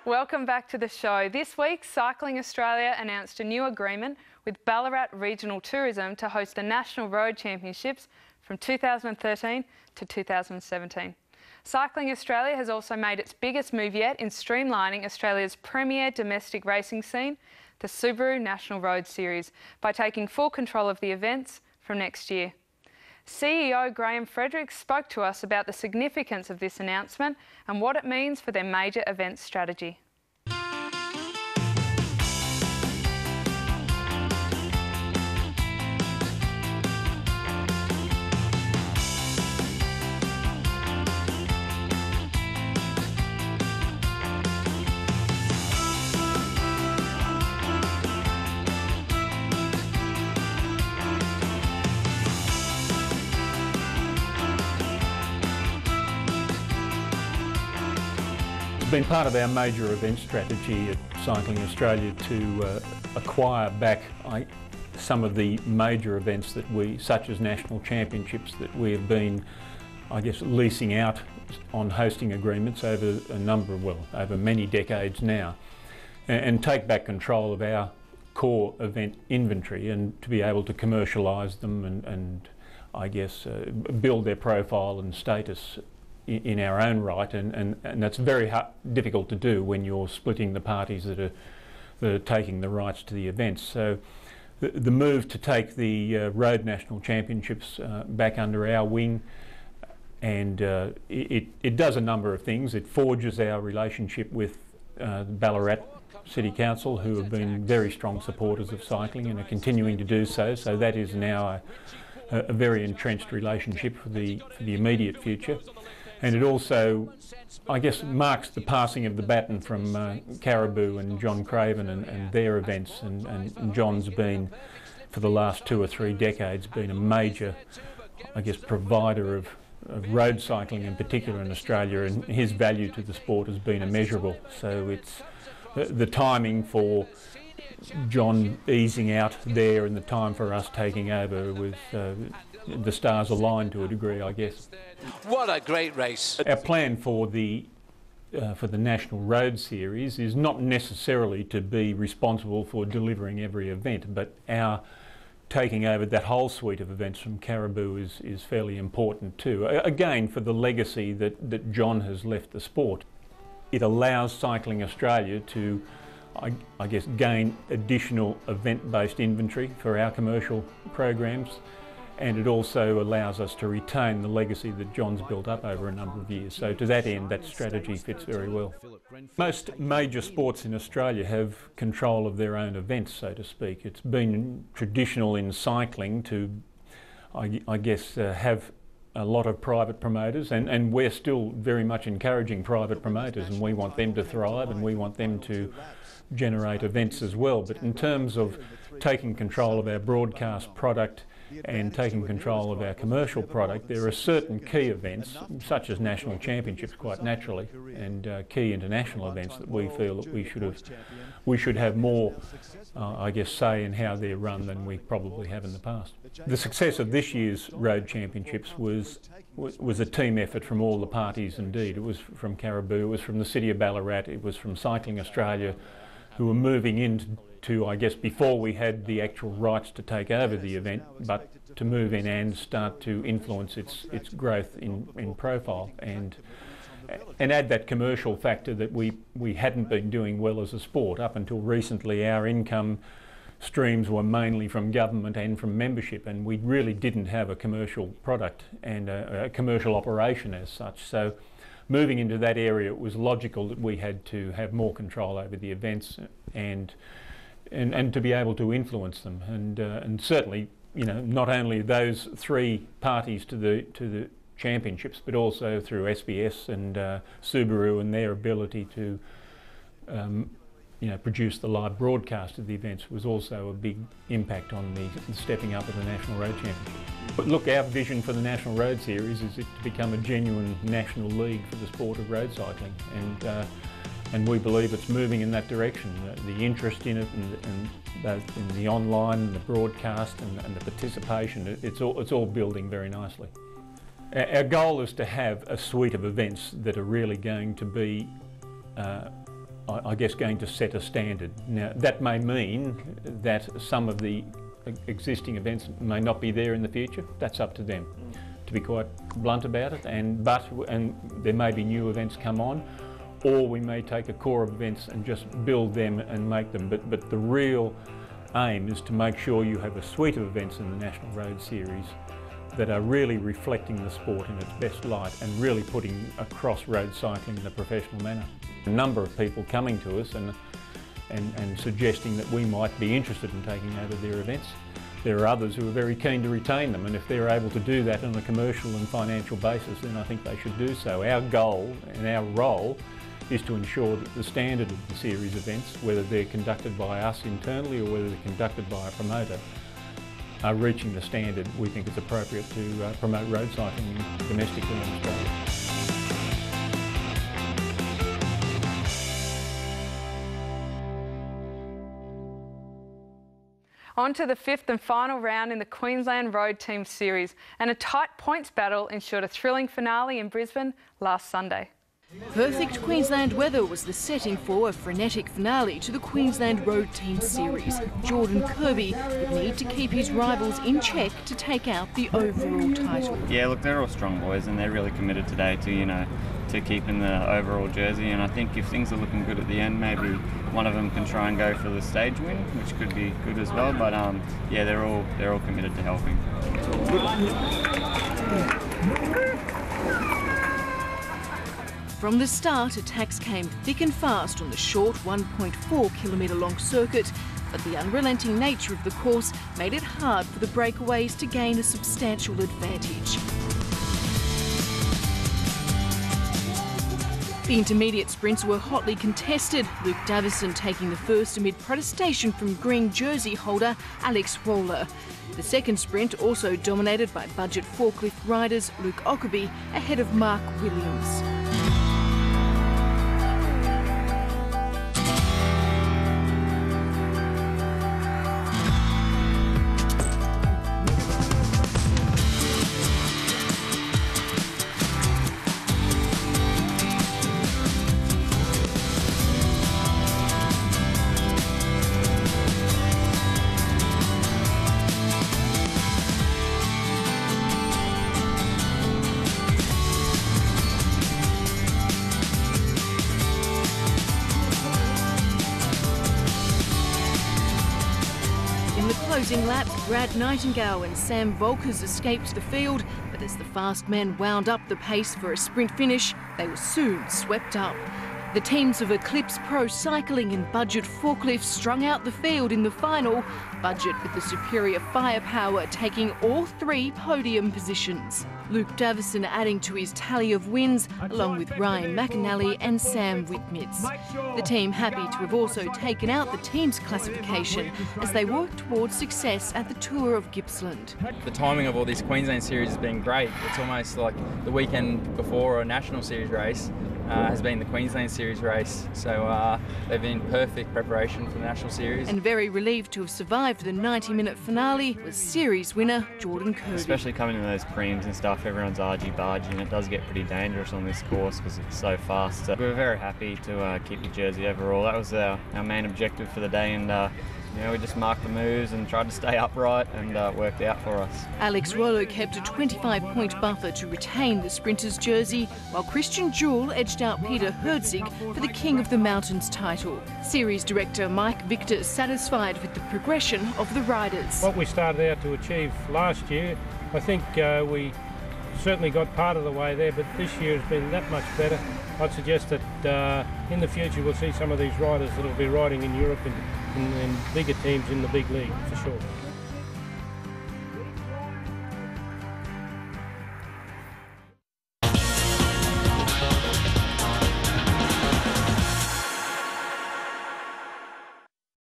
Welcome back to the show. This week, Cycling Australia announced a new agreement with Ballarat Regional Tourism to host the National Road Championships from 2013 to 2017. Cycling Australia has also made its biggest move yet in streamlining Australia's premier domestic racing scene, the Subaru National Road Series, by taking full control of the events from next year. CEO Graham Fredericks spoke to us about the significance of this announcement and what it means for their major events strategy. It's been part of our major event strategy at Cycling Australia to acquire back some of the major events that such as national championships, that we have been, leasing out on hosting agreements over over many decades now, and take back control of our core event inventory and to be able to commercialise them and build their profile and status in our own right, and that's very difficult to do when you're splitting the parties that are taking the rights to the events. So the move to take the Road National Championships back under our wing, and it does a number of things. It forges our relationship with Ballarat City Council, who have been very strong supporters of cycling and are continuing to do so. So that is now a very entrenched relationship for the immediate future. And it also, marks the passing of the baton from Caribou and John Craven and their events. And John's been, for the last 2 or 3 decades, been a major, provider of road cycling in particular in Australia, and his value to the sport has been immeasurable. So it's the timing for John easing out there and the time for us taking over was the stars aligned to a degree, I guess. What a great race! Our plan for the National Road Series is not necessarily to be responsible for delivering every event, but our taking over that whole suite of events from Caribou is fairly important too. Again, for the legacy that John has left the sport. It allows Cycling Australia to, gain additional event-based inventory for our commercial programs, and it also allows us to retain the legacy that John's built up over a number of years. So to that end, that strategy fits very well. Most major sports in Australia have control of their own events, so to speak. It's been traditional in cycling to, have a lot of private promoters, and we're still very much encouraging private promoters, and we want them to thrive and we want them to generate events as well. But in terms of taking control of our broadcast product and taking control of our commercial product, there are certain key events, such as national championships quite naturally, and key international events that we feel that we should have more, say in how they're run than we probably have in the past. The success of this year's Road Championships was a team effort from all the parties indeed. It was from Caribou, it was from the City of Ballarat, it was from Cycling Australia, who were moving into, before we had the actual rights to take over the event, but to move in and start to influence its growth in profile and add that commercial factor that we hadn't been doing well as a sport. Up until recently, our income streams were mainly from government and from membership, and we really didn't have a commercial product and a commercial operation as such. So moving into that area, it was logical that we had to have more control over the events and to be able to influence them, and certainly, not only those 3 parties to the championships, but also through SBS and Subaru and their ability to produce the live broadcast of the events was also a big impact on the stepping up of the National Road Championship. But look, our vision for the National Road Series is it to become a genuine national league for the sport of road cycling, and we believe it's moving in that direction. The interest in it, and both in the online and the broadcast and the participation, it's all building very nicely. Our goal is to have a suite of events that are really going to be I guess, going to set a standard. Now, that may mean that some of the existing events may not be there in the future. That's up to them, to be quite blunt about it. And there may be new events come on, or we may take a core of events and just build them and make them. But the real aim is to make sure you have a suite of events in the National Road Series that are really reflecting the sport in its best light and really putting across road cycling in a professional manner. A number of people coming to us and suggesting that we might be interested in taking over their events. There are others who are very keen to retain them, and if they're able to do that on a commercial and financial basis, then I think they should do so. Our goal and our role is to ensure that the standard of the series events, whether they're conducted by us internally or whether they're conducted by a promoter, are reaching the standard we think is appropriate to promote road cycling domestically in Australia. On to the fifth and final round in the Queensland Road Team Series, and a tight points battle ensured a thrilling finale in Brisbane last Sunday. Perfect Queensland weather was the setting for a frenetic finale to the Queensland Road Team Series. Jordan Kirby would need to keep his rivals in check to take out the overall title. Yeah, look, they're all strong boys and they're really committed today to, to keeping the overall jersey, and I think if things are looking good at the end, maybe one of them can try and go for the stage win, which could be good as well. But yeah, they're all committed to helping. From the start, attacks came thick and fast on the short 1.4 kilometre long circuit, but the unrelenting nature of the course made it hard for the breakaways to gain a substantial advantage. The intermediate sprints were hotly contested, Luke Davison taking the first amid protestation from green jersey holder Alex Waller. The second sprint also dominated by budget forklift riders Luke Ockerby ahead of Mark Williams. Closing lap, Brad Nightingale and Sam Volkers escaped the field, but as the fast men wound up the pace for a sprint finish, they were soon swept up. The teams of Eclipse Pro Cycling and Budget Forklifts strung out the field in the final, Budget with the superior firepower taking all three podium positions. Luke Davison adding to his tally of wins, along with Ryan McAnally and Sam Whitmitz. The team happy to have also taken out the team's classification as they work towards success at the Tour of Gippsland. The timing of all this Queensland Series has been great. It's almost like the weekend before a National Series race has been the Queensland Series race, so they've been perfect preparation for the National Series. And very relieved to have survived the 90-minute finale was series winner Jordan Kirby. Especially coming in those creams and stuff, everyone's argy-bargy and it does get pretty dangerous on this course because it's so fast. So we were very happy to keep the jersey overall. That was our main objective for the day, and we just marked the moves and tried to stay upright, and it worked out for us. Alex Rollo kept a 25-point buffer to retain the Sprinters jersey, while Christian Jewell edged out Peter Hertzig for the King of the Mountains title. Series director Mike Victor is satisfied with the progression of the riders. What we started out to achieve last year, I think we certainly got part of the way there, but this year has been that much better. I'd suggest that in the future we'll see some of these riders that will be riding in Europe and bigger teams in the big league, for sure.